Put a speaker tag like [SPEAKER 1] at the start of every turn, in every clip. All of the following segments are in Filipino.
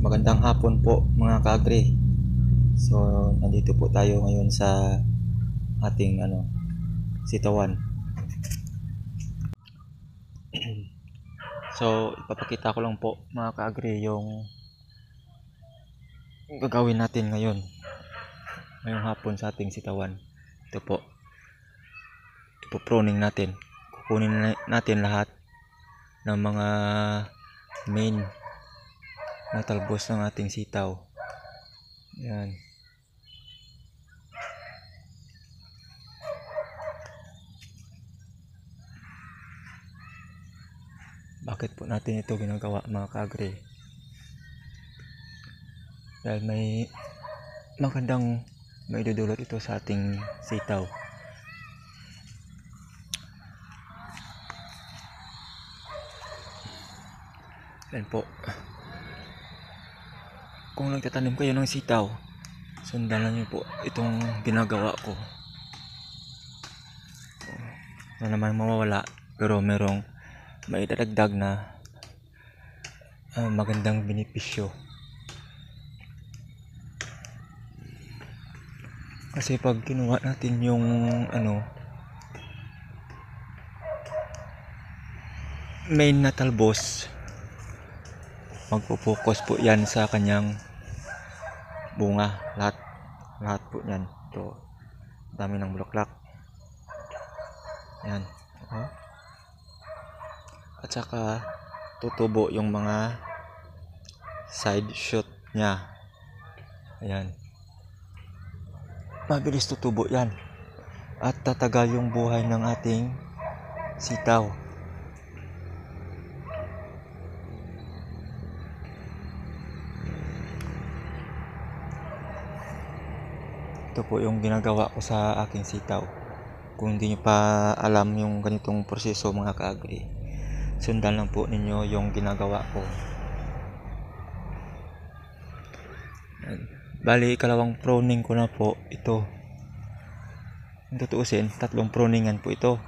[SPEAKER 1] Magandang hapon po mga ka-agri. So, nandito po tayo ngayon sa ating sitawan. So, ipapakita ko lang po mga ka-agri yung gagawin natin ngayong hapon sa ating sitawan. Ito po. Ipo-pruning natin. Kukunin natin lahat ng mga main na talbos ng ating sitaw. Yan. Bakit po natin ito ginagawa mga ka-agri? Dahil may magandang maidudulot ito sa ating sitaw. Yan po. Kung nagtatanim kayo ng sitaw, sundan niyo po itong ginagawa ko. Na naman mawawala, pero merong maidadagdag na magandang benepisyo. Kasi pag kinuha natin yung main na talbos, magpo-focus po yan sa kanyang bunga. Lahat po yan. Ito, dami ng bulaklak. Yan. At saka tutubo yung mga side shoot niya. Ayan. Mabilis tutubo yan. At tatagal yung buhay ng ating sitaw. Ito po yung ginagawa ko sa aking sitaw. Kung hindi nyo pa alam yung ganitong proseso mga ka-agri, sundan lang po ninyo yung ginagawa ko. Bali, ikalawang pruning ko na po ito. Kung tutuusin, 3 pruningan po ito.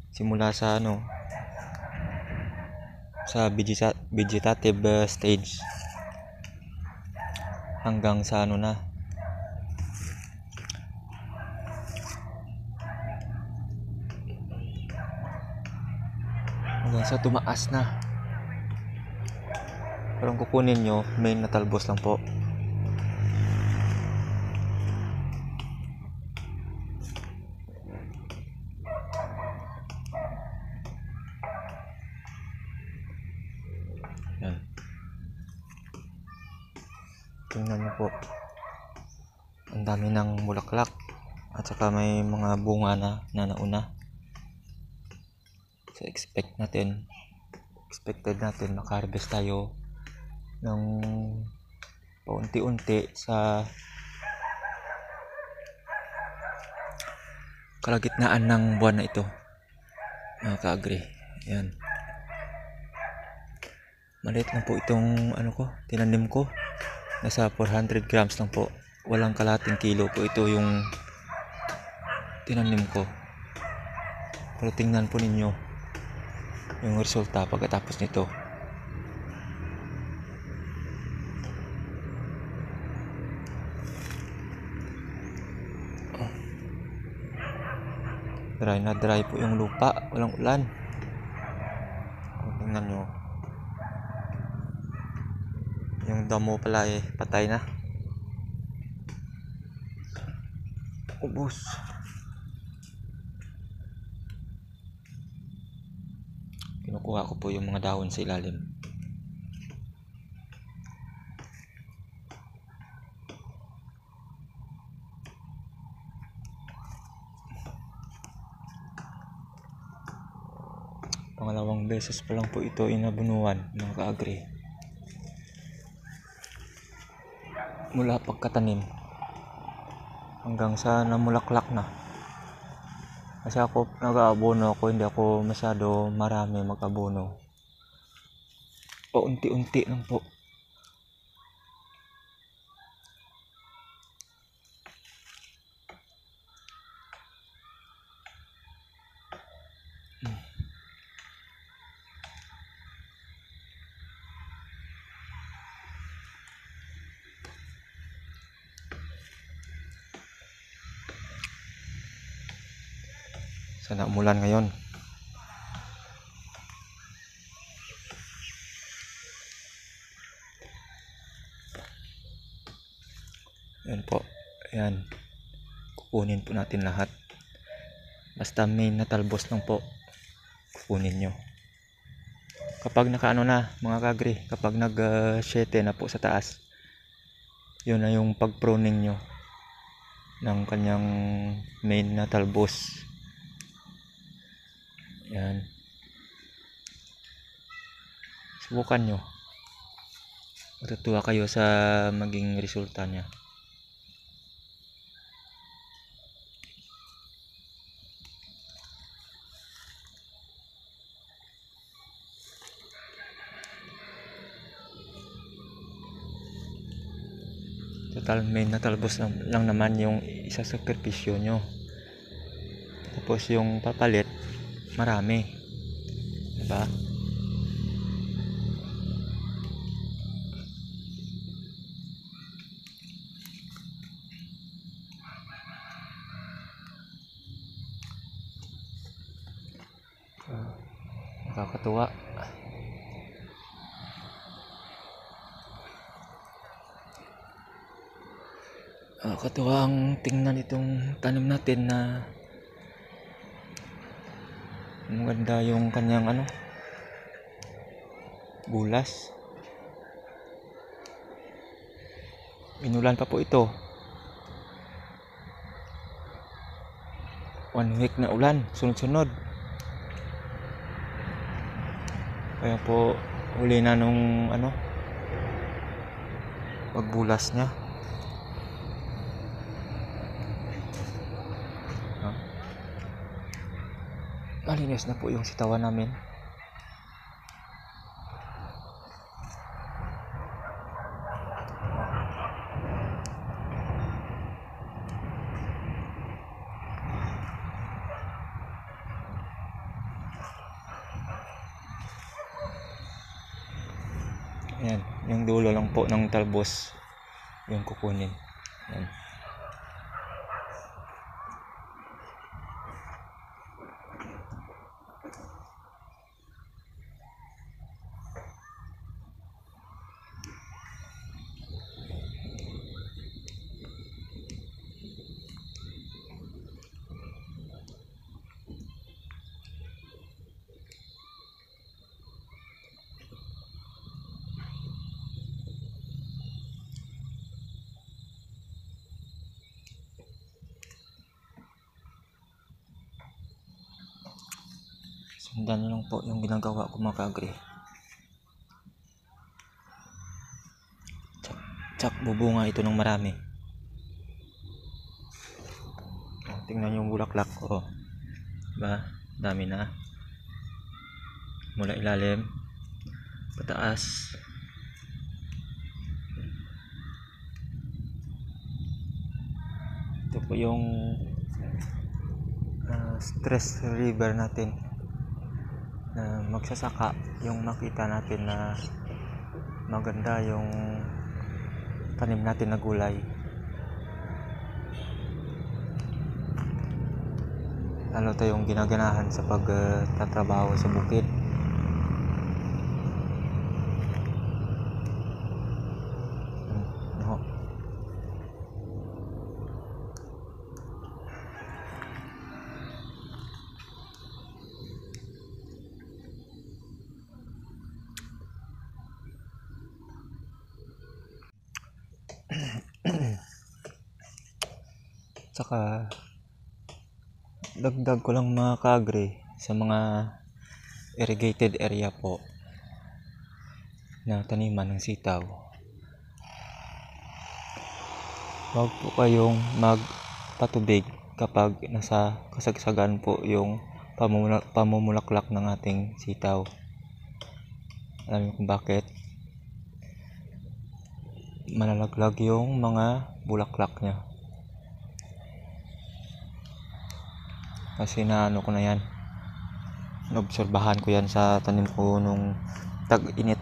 [SPEAKER 1] Simula sa sa vegetative stage hanggang sa hanggang sa tumaas na. Pero kung kukunin nyo, main na talbos lang po. Yan. Tingnan nyo po. Ang dami ng bulaklak. At saka may mga bunga na nauna. So expected natin maka-harvest tayo ng paunti-unti sa kalagitnaan ng buwan na ito mga ka-agri. Yan. Maliit lang po itong tinanim ko. Nasa 400 grams lang po. Walang kalahating kilo po ito yung tinanim ko. Pero tingnan po ninyo yung resulta pagkatapos nito. Dry na dry po yung lupa, walang ulan. Tingnan nyo, yung damo pala patay na, ubos. Kinukuha ko po yung mga dahon sa ilalim. Pangalawang beses pa lang po ito inabunuan mga ka-agri. Mula pagkatanim hanggang sa namulaklak na. Kasi ako nag-aabono ako, hindi ako masyado marami mag-abono. Paunti-unti lang po. Sana umulan ngayon. Ayan po. Ayan. Kukunin po natin lahat. Basta may natalbos lang po, kukunin nyo. Kapag nakaano na mga kagre, kapag nag 7 na po sa taas, yun na yung pag-pruning nyo ng kanyang main na talbos. Yan. Subukan nyo. Matutuwa kayo sa maging resulta niya. Total may natalbos lang naman yung isa sa sakripisyo nyo. Tapos yung papalit marami, diba? Nakakatuwa. Nakakatuwa ang tingnan itong tanim natin na maganda yung kanyang bulas. Inulan pa po ito. 1 week na ulan, sunod-sunod. Kaya po huli na nung pagbulas niya. Malinis na po yung sitawan namin. Ayan, yung dulo lang po ng talbos yung kukunin. Ayan. Sundan lang po yung ginagawa ko mga kagre. Tsak bubunga ito ng marami. Tingnan yung bulaklak ko. Diba? Dami na. Mula ilalim pataas. Ito po yung stress reliever natin na magsasaka, yung makita natin na maganda yung tanim natin na gulay, lalo tayong ginaganahan sa pagtatrabaho sa bukid. Saka dagdag ko lang mga kagre sa mga irrigated area po na taniman ng sitaw. Huwag po kayong magpatubig kapag nasa kasagsagan po yung pamumulaklak ng ating sitaw. Alam niyo kung bakit? Malalaglag yung mga bulaklak niya. Kasi naano ko na yan, naobserbahan ko yan sa tanim ko nung tag-init.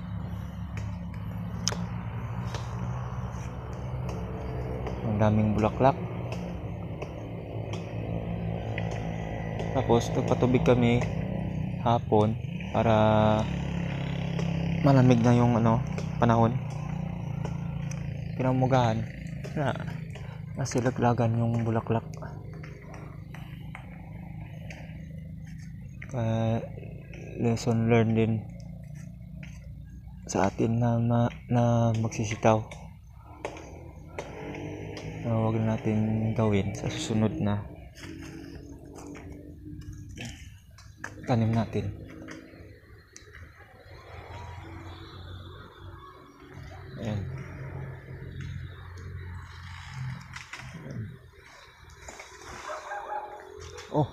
[SPEAKER 1] Ang daming bulaklak. Tapos nagpatubig kami hapon para malamig na yung panahon. Pinamugahan na nasilaglagan yung bulaklak. Lesson learned din sa atin na magsisitaw. Huwag na natin gawin sa susunod na tanim natin. Ayan. Oh,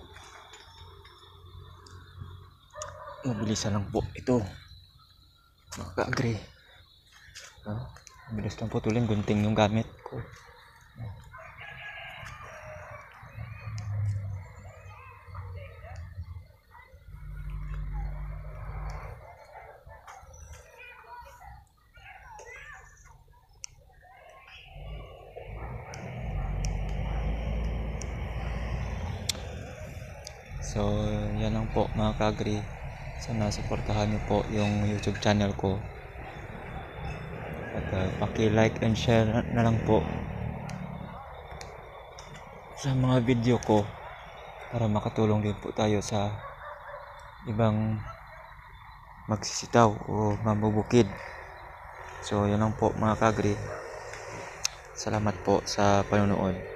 [SPEAKER 1] mabilisan lang po ito, makaka-agree. Mabilis lang po tulin, gunting yung gamit ko. So, yan lang po mga ka-agree. Sana suportahan niyo po yung YouTube channel ko. At paki-like and share na lang po sa mga video ko para makatulong din po tayo sa ibang magsisitaw o mambubukid. So, yan lang po mga ka-agree. Salamat po sa panonood.